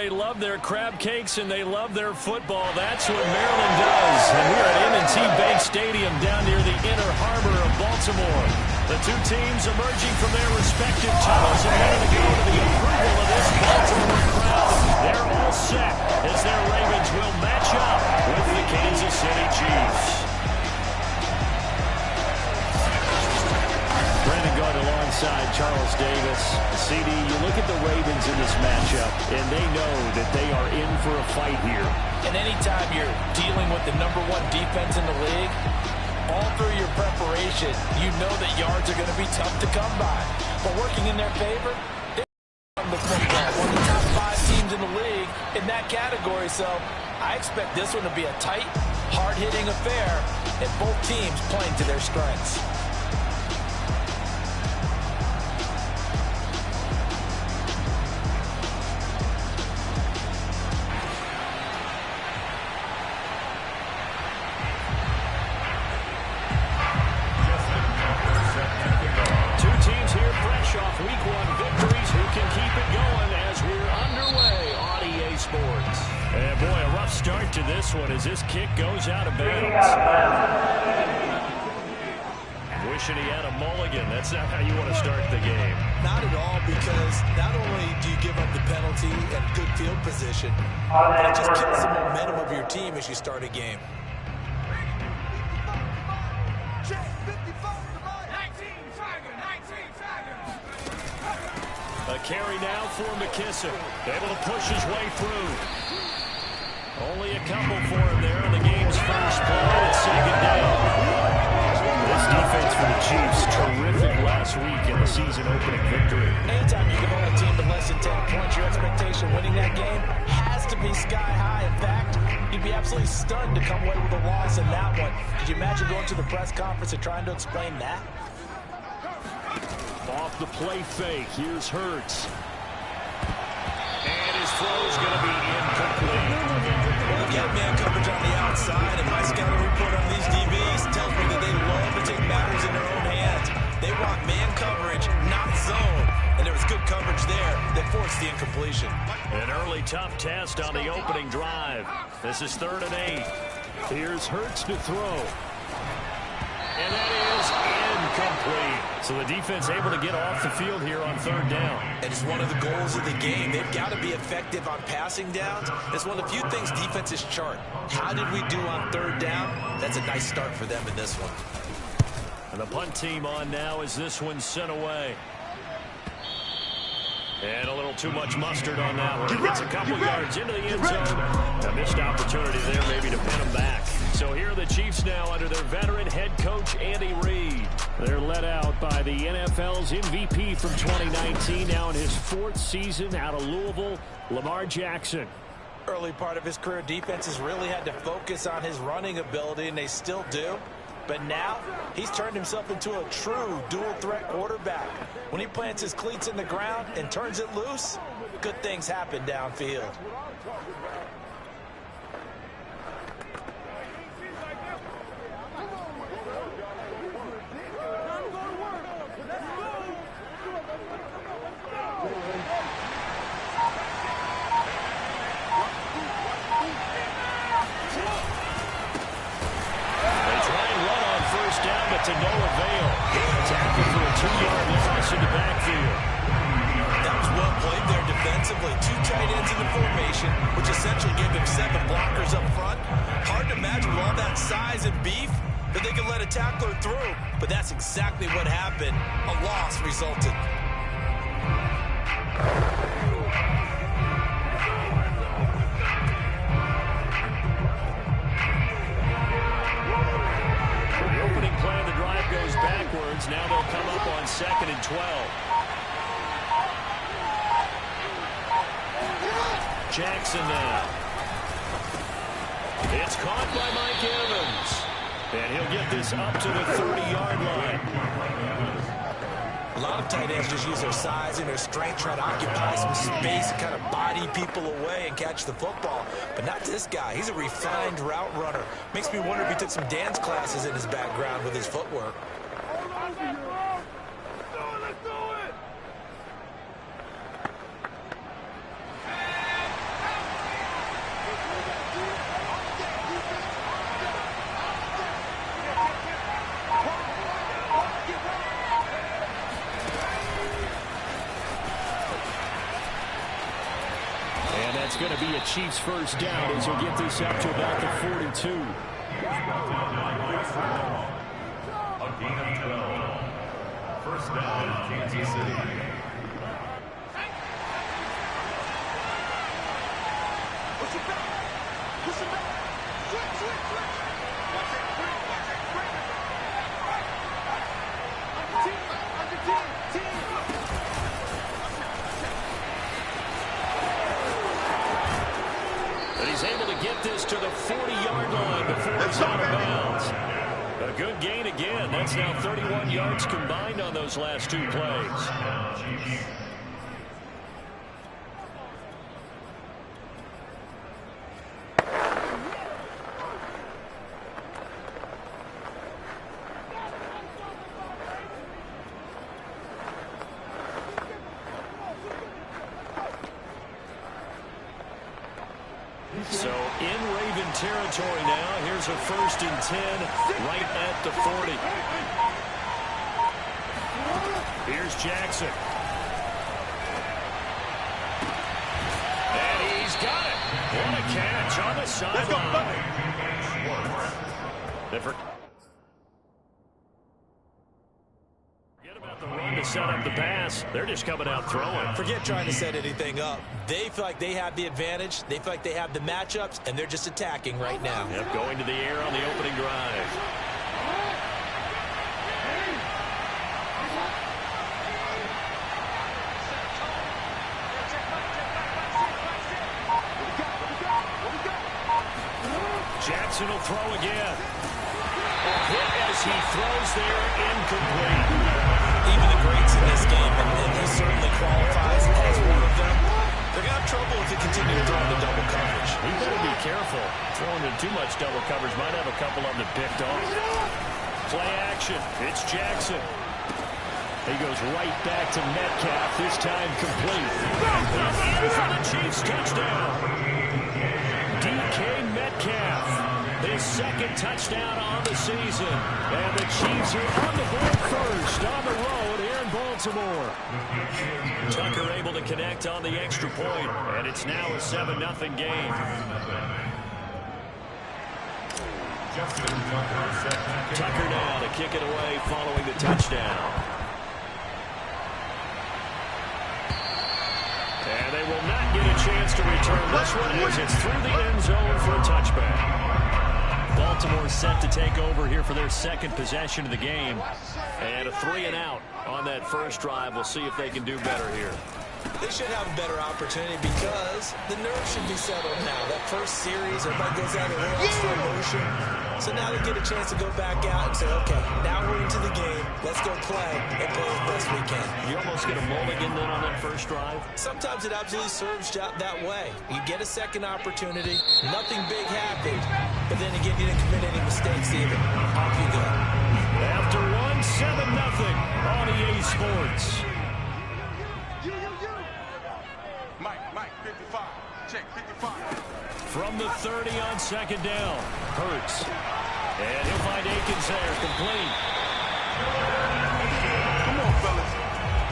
they love their crab cakes and they love their football. That's what Maryland does. And we're at M&T Bank Stadium down near the Inner Harbor of Baltimore. The two teams emerging from their respective tunnels and ready to go to the approval of this Baltimore crowd. They're all set as their Ravens will match up with the Kansas City Chiefs. Brandon Gard alongside Charles Davis. CD, you look at the Ravens in this matchup, and they know that they are in for a fight here. And anytime you're dealing with the #1 defense in the league, all through your preparation, you know that yards are going to be tough to come by. But working in their favor, they run the football. One of the top 5 teams in the league in that category. So I expect this one to be a tight, hard-hitting affair, and both teams playing to their strengths. Start to this one as this kick goes out of bounds. Wishing he had a mulligan. That's not how you want to start the game. Not at all, because not only do you give up the penalty and good field position, but it just kills the momentum of your team as you start a game. A carry now for McKissick. Able to push his way through. Only a couple for him there on the game's first play. It's second down. This defense for the Chiefs, terrific last week in the season-opening victory. Anytime you can hold a team to less than 10 points, your expectation winning that game has to be sky high. In fact, you'd be absolutely stunned to come away with a loss in that one. Could you imagine going to the press conference and trying to explain that? Off the play fake, here's Hurts. And his throw's going to be incomplete. We've got man coverage on the outside, and my scouting report on these DBs tells me that they love to take matters in their own hands. They want man coverage, not zone. And there was good coverage there that forced the incompletion. An early tough test on the opening drive. This is 3rd and 8. Here's Hurts to throw. And that is incomplete. So the defense able to get off the field here on 3rd down. It is one of the goals of the game. They've got to be effective on passing downs. It's one of the few things defenses chart. How did we do on 3rd down? That's a nice start for them in this one. And the punt team on now as this one's sent away. And a little too much mustard on that one. Gets a couple yards into the end zone. A missed opportunity there maybe to pin him back. So here are the Chiefs now under their veteran head coach, Andy Reid. They're led out by the NFL's MVP from 2019, now in his 4th season out of Louisville, Lamar Jackson. Early part of his career, defenses really had to focus on his running ability, and they still do. But now, he's turned himself into a true dual-threat quarterback. When he plants his cleats in the ground and turns it loose, good things happen downfield. To no avail. Tackle for a 2-yard loss in the backfield. That was well played there defensively. 2 tight ends in the formation, which essentially gave him 7 blockers up front. Hard to imagine with all that size and beef that they could let a tackler through. But that's exactly what happened. A loss resulted. Goes backwards. Now they'll come up on 2nd and 12. Jackson now. It's caught by Mike Evans. And he'll get this up to the 30-yard line. A lot of tight ends just use their size and their strength, try to occupy some space and kind of body people away and catch the football. But not this guy. He's a refined route runner. Makes me wonder if he took some dance classes in his background with his footwork. Chiefs first down as he'll get this up to about the 42. A gain of 12. First down, Kansas City. Push it back. Push it back. Switch, switch, switch. Watch it. Watch it. Break it. Team. But he's able to get this to the 40-yard line before he's out of bounds. A good gain again. That's now 31 yards combined on those last two plays. So in Raven territory now. Here's a 1st and 10 right at the 40. Here's Jackson. And he's got it. What a catch on the sideline. Forget about the run to set up the pass. They're just coming out throwing. Forget trying to set anything up. They feel like they have the advantage. They feel like they have the matchups, and they're just attacking right now. Yep, going to the air on the opening drive. Jackson will throw again. Hit as he throws there, incomplete. Even the greats in this game, and he certainly qualifies as one of them, they're going to have trouble if they continue to throw into double coverage. He better be careful. Throwing in too much double coverage might have a couple of them picked off. Play action. It's Jackson. He goes right back to Metcalf, this time complete. In for the Chiefs touchdown. DK Metcalf, his 2nd touchdown on the season. And the Chiefs are on the board first on the road here in Baltimore. Tucker able to connect on the extra point, and it's now a 7-0 game. Tucker now to kick it away following the touchdown. And they will not get a chance to return this one as it's through the end zone for a touchback. Baltimore set to take over here for their 2nd possession of the game. And a 3-and-out on that first drive. We'll see if they can do better here. They should have a better opportunity because the nerves should be settled now. That first series, everybody goes out of slow motion. So now they get a chance to go back out and say, okay, now we're into the game. Let's go play and play as best we can. You almost get a mulligan then on that first drive? Sometimes it absolutely serves that way. You get a 2nd opportunity, nothing big happened, but then again, you didn't commit any mistakes either. Off you go. After 7-0 on EA Sports. Mike, 55. Check, 55. From the 30 on 2nd down. Hurts. And he'll find Akins there, complete. Come on, fellas.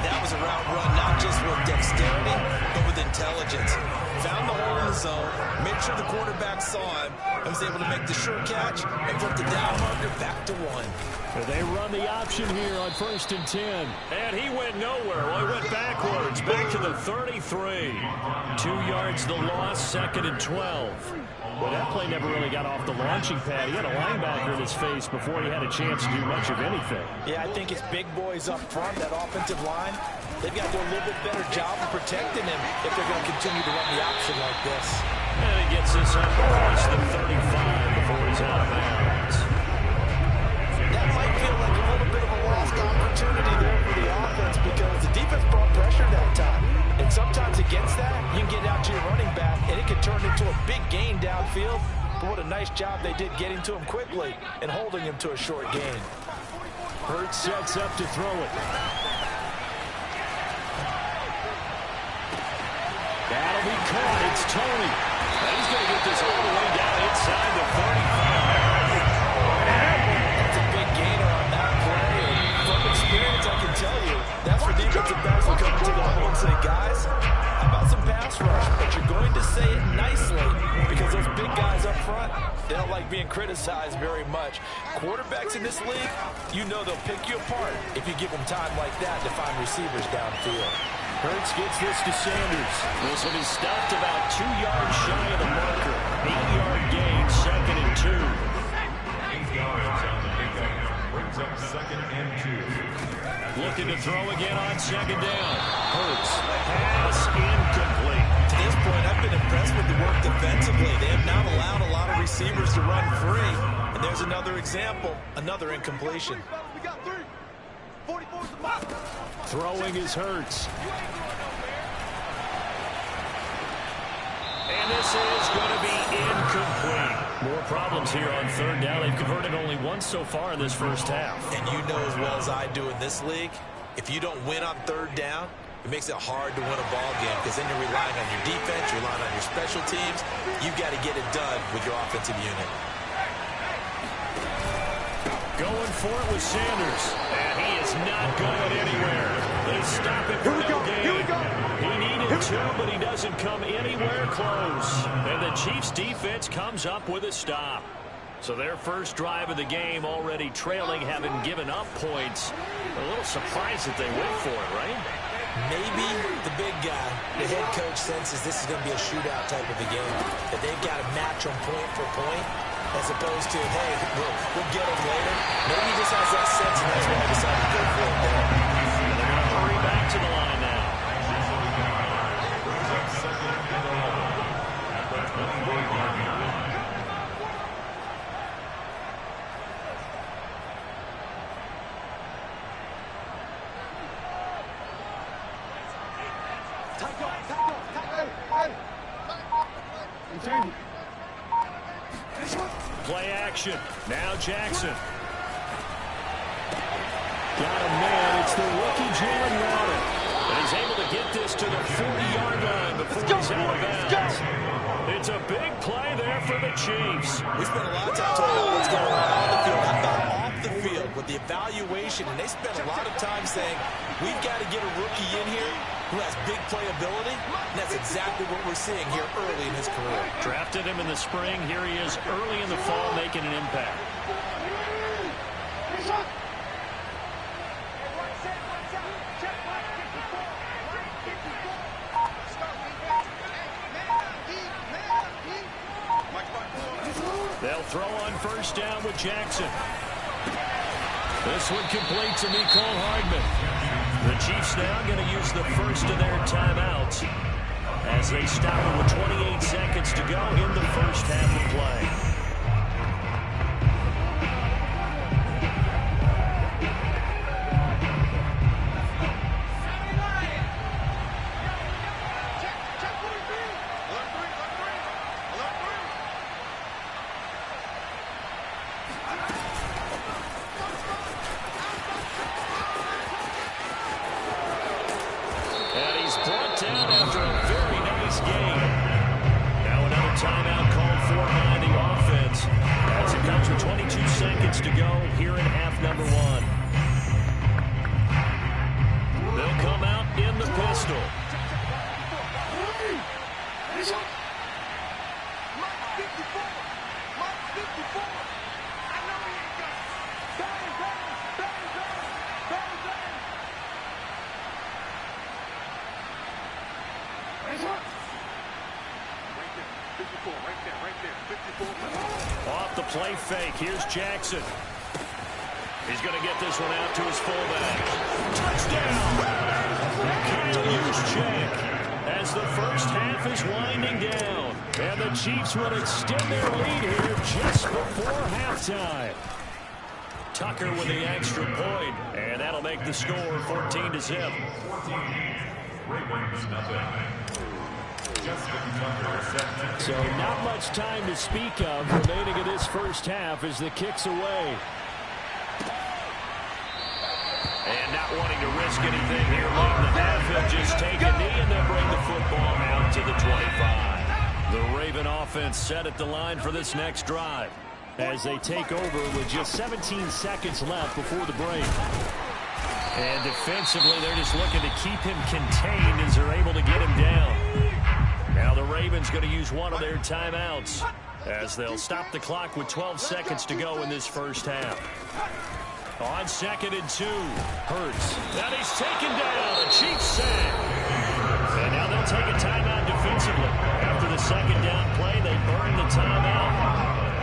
That was a route run, not just with dexterity, but with intelligence. Found the hole in the zone, made sure the quarterback saw him, and was able to make the sure catch and put the down marker back to 1. They run the option here on 1st and 10. And he went nowhere. Well, he went backwards, back to the 33. 2 yards the loss, 2nd and 12. Well, that play never really got off the launching pad. He had a linebacker in his face before he had a chance to do much of anything. Yeah, I think it's big boys up front, that offensive line. They've got to do a little bit better job of protecting him if they're going to continue to run the option like this. And he gets this up across the 35 before he's out of bounds. That might feel like a little bit of a lost opportunity there for the offense because the defense brought pressure that time. And sometimes against that, you can get out to your running back, and it can turn into a big gain downfield. But what a nice job they did getting to him quickly and holding him to a short gain. Hurts sets up to throw it. That'll be caught. It's Tony. And he's going to get this all the way down inside the 35. That's a big gainer on that play. From experience, I can tell you, that's where defensive backs will come into the hole and say, guys, how about some pass rush? But you're going to say it nicely front, they don't like being criticized very much. Quarterbacks in this league, you know they'll pick you apart if you give them time like that to find receivers downfield. Hurts gets this to Sanders. This one is stopped about 2 yards shy of the marker. 8-yard gain, 2nd and 2. 8 yards on the pickup. Brings up 2nd and 2. Looking to throw again on 2nd down. Hurts. Pass incomplete. To this point, I've been impressed with the work defensively. They have not allowed a lot of receivers to run free. And there's another example, another incompletion. We got 3. 44's the mark. Throwing is Hurts. And this is going to be incomplete. More problems here on 3rd down. They've converted only once so far in this first half. And you know as well as I do in this league, if you don't win on 3rd down, it makes it hard to win a ball game because then you're relying on your defense, you're relying on your special teams. You've got to get it done with your offensive unit. Going for it with Sanders. And he is not going anywhere. They stop it for no gain. Here we go. He needed 2, but he doesn't come anywhere close. And the Chiefs defense comes up with a stop. So their first drive of the game already trailing, having given up points. A little surprised that they went for it, right? Maybe the big guy, the head coach, senses this is going to be a shootout type of a game, that they've got to match them point for point, as opposed to, hey, we'll get them later. Maybe he just has that sense, and that's why I decided to go for it there. And they're going to hurry back to the line now. Brings up 2nd and 11. At the 21-yard line. Play action. Now Jackson. Got a man. It's the rookie Jalen Waddle. And he's able to get this to the 40-yard line before he's out of bounds. It's a big play there for the Chiefs. We spent a lot of time talking about what's going on the field. How about off the field with the evaluation? And they spent a lot of time saying, we've got to get a rookie in here who has big playability. And that's exactly what we're seeing here early in his career. Drafted him in the spring. Here he is early in the fall making an impact. They'll throw on 1st down with Jackson. This one complete to Mecole Hardman. The Chiefs now going to use the first of their timeouts as they stop it with 28 seconds to go in the first half of play. Brought down after a very nice game. Now another timeout called for by the offense as it comes with 22 seconds to go here in half number 1. They'll come out in the pistol. Off the play fake. Here's Jackson. He's going to get this one out to his fullback. Touchdown! Kyle Juszczyk as the first half is winding down. And the Chiefs will extend their lead here just before halftime. Tucker with the extra point, and that'll make the score 14-0. Ravens nothing. So not much time to speak of remaining in this first half as the kick's away. And not wanting to risk anything here late in the half, he'll just take a knee and then bring the football out to the 25. The Raven offense set at the line for this next drive as they take over with just 17 seconds left before the break. And defensively, they're just looking to keep him contained as they're able to get him down. Now the Ravens going to use one of their timeouts as they'll stop the clock with 12 seconds to go in this first half. On 2nd and 2, Hurts. And he's taken down. A Chiefs sack. And now they'll take a timeout defensively. After the second down play, they burn the timeout,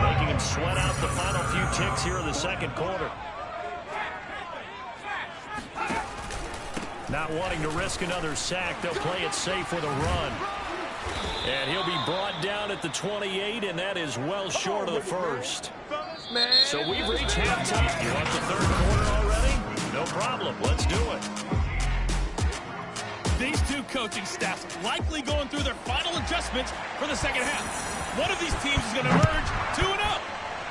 making him sweat out the final few ticks here in the second quarter. Not wanting to risk another sack, they'll play it safe with a run. And he'll be brought down at the 28, and that is well short of the first. So we've reached halftime. You want the third quarter already? No problem. Let's do it. These two coaching staffs likely going through their final adjustments for the second half. One of these teams is going to emerge 2-0.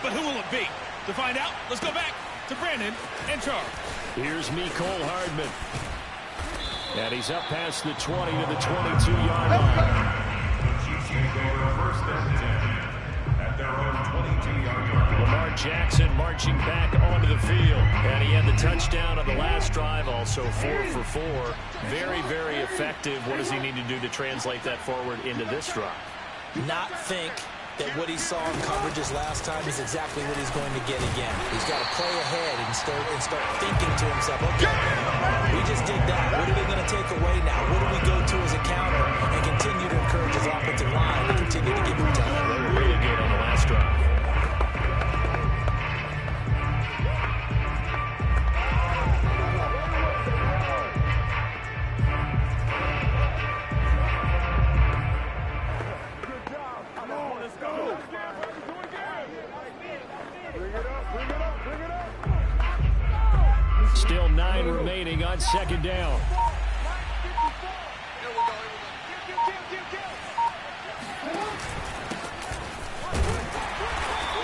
But who will it be? To find out, let's go back to Brandon and Charles. Here's Mecole Hardman. And he's up past the 20 to the 22-yard line. The Chiefs take over first and 10 at their own 22-yard line. Lamar Jackson marching back onto the field. And he had the touchdown on the last drive, also 4 for 4. Very, very effective. What does he need to do to translate that forward into this drive? Not think that what he saw in coverages last time is exactly what he's going to get again. He's got to play ahead and start thinking to himself, okay, we just did that. What are they going to take away now? What do we go to as a counter? And continue to encourage his offensive line to continue to give him time. They were really good on the last drive. Still 9 remaining on second down.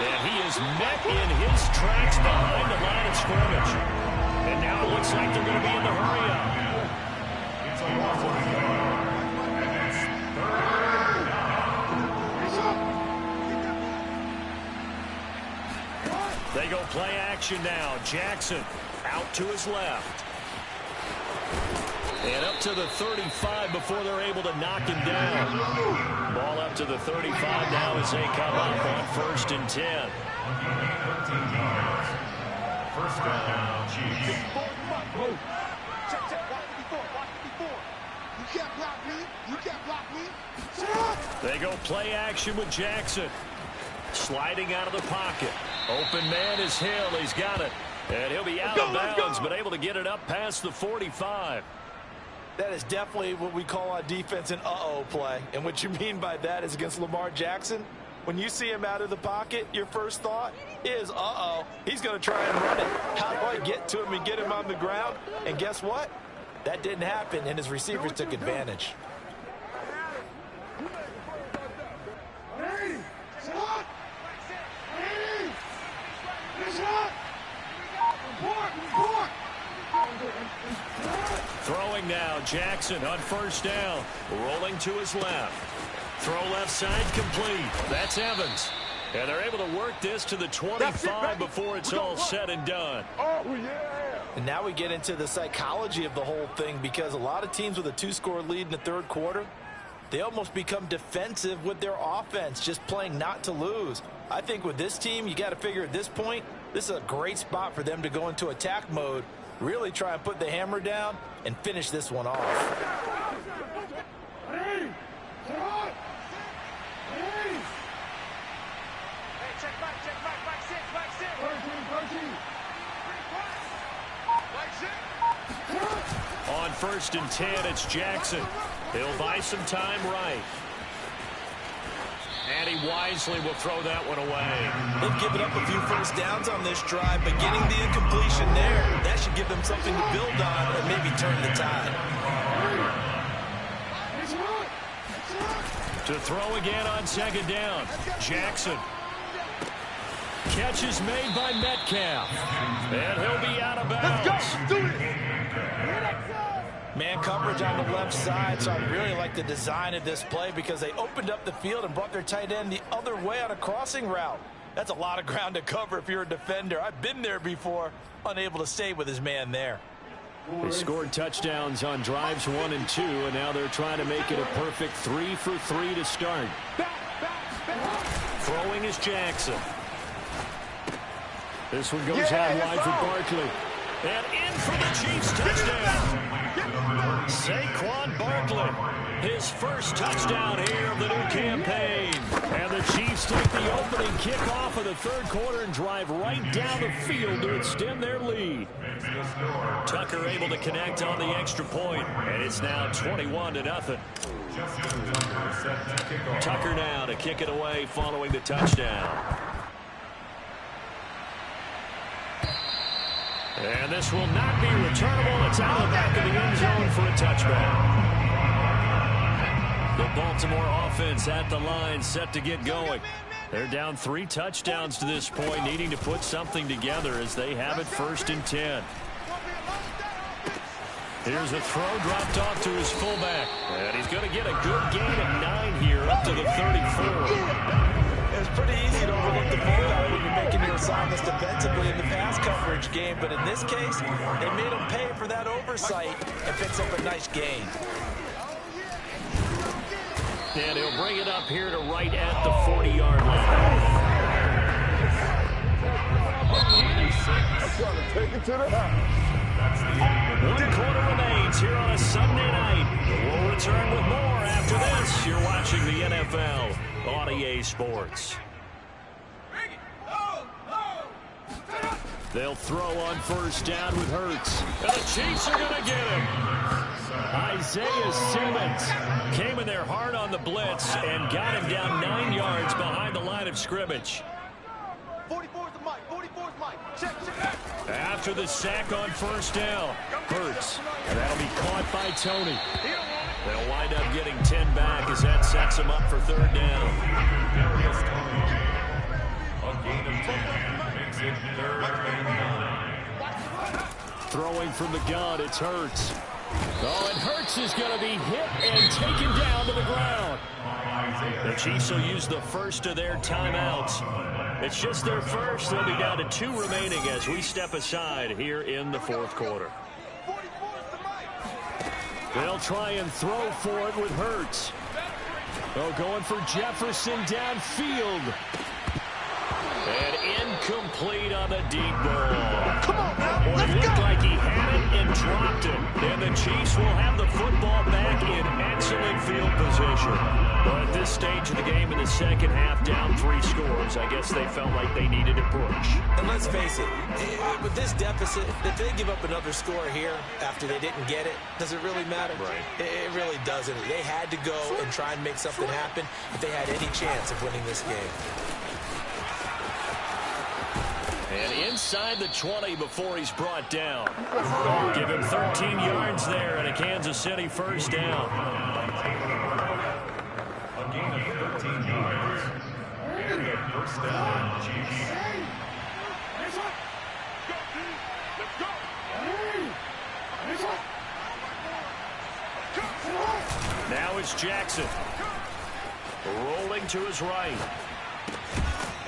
And he is met in his tracks behind the line of scrimmage. And now it looks like they're going to be in the hurry-up. It's a loss of a yard. And it's third down. They go play action now. Jackson out to his left. And up to the 35 before they're able to knock him down. Ball up to the 35 now as they come up on 1st and 10. 13 yards. First down, Chiefs. Check. Watch before. You can't block me. You can't block me. Shut! They go play action with Jackson. Sliding out of the pocket. Open man is Hill. He's got it. And he'll be out of bounds, but able to get it up past the 45. That is definitely what we call on defense an uh-oh play. And what you mean by that is against Lamar Jackson, when you see him out of the pocket, your first thought is, uh-oh, he's going to try and run it. How do I get to him and get him on the ground? And guess what? That didn't happen, and his receivers took advantage. Throwing now, Jackson on 1st down. Rolling to his left. Throw left side complete. That's Evans. And they're able to work this to the 25 before it's all said and done. Oh, yeah. And now we get into the psychology of the whole thing, because a lot of teams with a 2-score lead in the third quarter, they almost become defensive with their offense, just playing not to lose. I think with this team, you got to figure at this point, this is a great spot for them to go into attack mode, really try and put the hammer down and finish this one off. Hey, check back, six. On 1st and 10, it's Jackson. He'll buy some time right. And he wisely will throw that one away. They've given up a few first downs on this drive, but getting the incompletion there, that should give them something to build on and maybe turn the tide. To throw again on 2nd down. Jackson. Catch is made by Metcalf. And he'll be out of bounds. Let's go. Do it. Man coverage on the left side, so I really like the design of this play because they opened up the field and brought their tight end the other way on a crossing route. That's a lot of ground to cover if you're a defender. I've been there before, unable to stay with his man there. They scored touchdowns on drives 1 and 2, and now they're trying to make it a perfect 3 for 3 to start. Throwing is Jackson. This one goes out wide for Barkley. And in for the Chiefs touchdown. Saquon Barkley, his first touchdown here of the new campaign. And the Chiefs take the opening kickoff of the third quarter and drive right down the field to extend their lead. Tucker able to connect on the extra point, and it's now 21-0. Tucker now to kick it away following the touchdown. And this will not be returnable. It's out of the back of the end zone for a touchback. The Baltimore offense at the line, set to get going. They're down 3 touchdowns to this point, needing to put something together as they have it 1st and 10. Here's a throw dropped off to his fullback. And he's going to get a good gain of 9 here up to the 34. It's pretty easy to overlook the fullback when you're making your assignments defensively in the pass coverage game. But in this case, they made him pay for that oversight and picks up a nice gain. And he'll bring it up here to right at the 40-yard line. Take it to the house. 1 quarter remains here on a Sunday night. We'll return with more after this. You're watching the NFL on EA Sports. They'll throw on 1st down with Hurts. And the Chiefs are going to get him. Isaiah Simmons came in there hard on the blitz and got him down 9 yards behind the line of scrimmage. 44's the mic. 44's mic. Check. After the sack on 1st down, Hurts. And that'll be caught by Tony. They'll wind up getting 10 back as that sets them up for 3rd down. A gain of 10 makes it 3rd and 9. Throwing from the gun, it's Hurts. Oh, and Hurts is going to be hit and taken down to the ground. The Chiefs will use the first of their timeouts. It's just their first. They'll be down to 2 remaining as we step aside here in the 4th quarter. They'll try and throw for it with Hurts. Oh, going for Jefferson downfield. And incomplete on the deep ball. Come on, now. Well, it looked like he had it and dropped it. And the Chiefs will have the football back in excellent field position. But at this stage of the game in the second half, down 3 scores, I guess they felt like they needed a push. And let's face it, with this deficit, if they give up another score here after they didn't get it, does it really matter? Right. It really doesn't. They had to go and try and make something happen if they had any chance of winning this game. And inside the 20 before he's brought down. Give him 13 yards there and a Kansas City 1st down. A gain of 13 yards. And a 1st down, Chiefs. Now it's Jackson. Rolling to his right.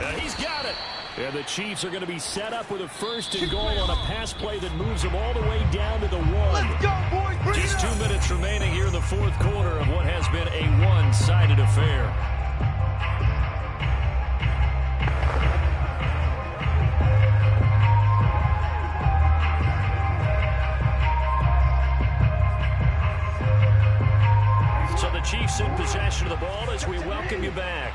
And he's got it. And the Chiefs are going to be set up with a 1st and goal on a pass play that moves them all the way down to the 1. Let's go, boys. Bring Just it 2 up. minutes remaining here in the 4th quarter of what has been a one-sided affair. So the Chiefs in possession of the ball as we welcome you back.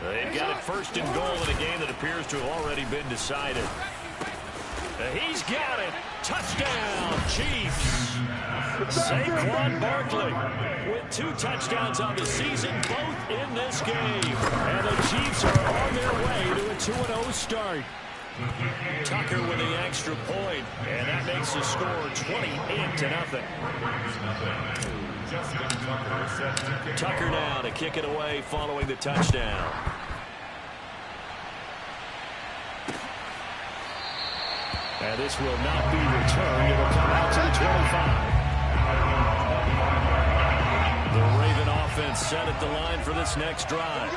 They've got it 1st and goal in a game that appears to have already been decided. He's got it. Touchdown, Chiefs. Saquon Barkley with 2 touchdowns on the season, both in this game. And the Chiefs are on their way to a 2-0 start. Tucker with the extra point, and that makes the score 28-0. Tucker now to kick it away following the touchdown. And this will not be returned. It will come out to the 25. The Raven offense set at the line for this next drive.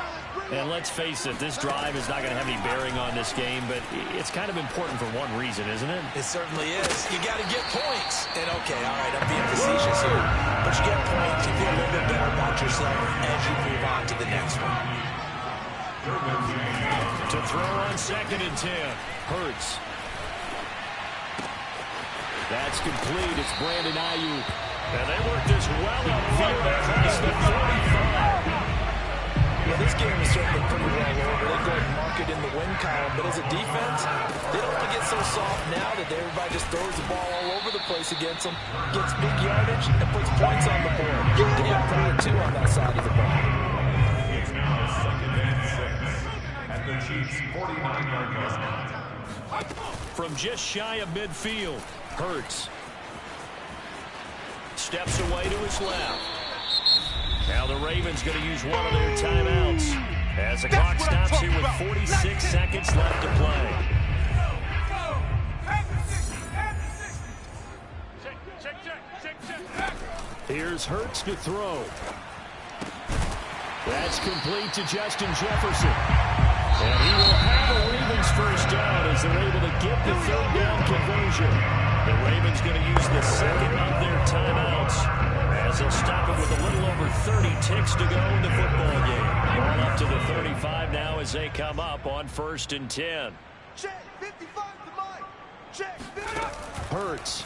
And let's face it, this drive is not going to have any bearing on this game, but it's kind of important for one reason, isn't it? It certainly is. You got to get points. And, okay, all right, I'm being facetious here. But you get points, you feel a little bit better about yourself as you move on to the next one. To throw on 2nd and 10. Hurts. That's complete. It's Brandon Ayuk. And they worked this well upfield across the 45. Well, this game is certainly pretty well over. They go ahead and mark it in the win column. But as a defense, they don't want to get so soft now that everybody just throws the ball all over the place against them, gets big yardage, and puts points on the board. They have pride, too, on that side of the ball. It's now 2nd and 6 at the Chiefs' 49-yard line. From just shy of midfield, Hurts. Steps away to his left. Now the Ravens going to use one of their timeouts as the clock stops here with 46 seconds left to play. Here's Hurts to throw. That's complete to Justin Jefferson. And he will have a Ravens first down as they're able to get the 3rd down conversion. The Ravens going to use the 2nd of their timeouts as they'll stop it with a little over 30 ticks to go in the football game. Ball up to the 35 now as they come up on 1st and 10. Check 55 to Mike. Check 50. Hurts.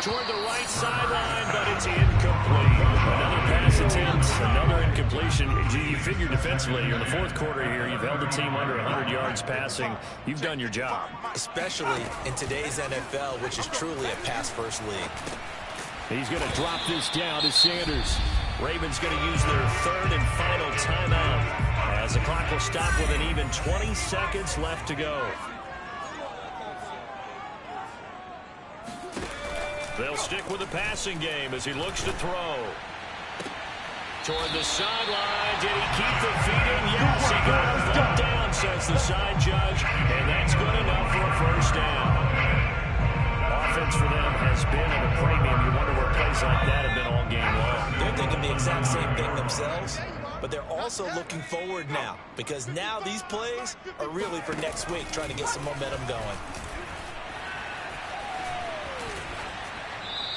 Toward the right sideline, but it's incomplete. Another pass attempt, another incompletion. You figure defensively, in the 4th quarter here, you've held the team under 100 yards passing. You've done your job. Especially in today's NFL, which is truly a pass-first league. He's going to drop this down to Sanders. Ravens going to use their 3rd and final timeout as the clock will stop with an even 20 seconds left to go. They'll stick with the passing game as he looks to throw. Toward the sideline. Did he keep the feet in? Yes, he got him down, says the side judge. And that's good enough for a first down. Offense for them has been at a premium. You wonder where plays like that have been all game long. They're thinking the exact same thing themselves, but they're also looking forward now because now these plays are really for next week, trying to get some momentum going.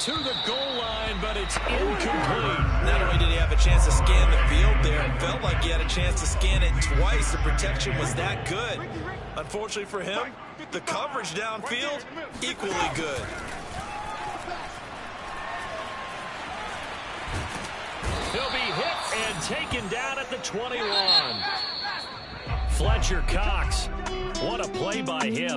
To the goal line, but it's incomplete. Not only did he have a chance to scan the field there, it felt like he had a chance to scan it twice. The protection was that good. Unfortunately for him, the coverage downfield, equally good. He'll be hit and taken down at the 21. Fletcher Cox. What a play by him.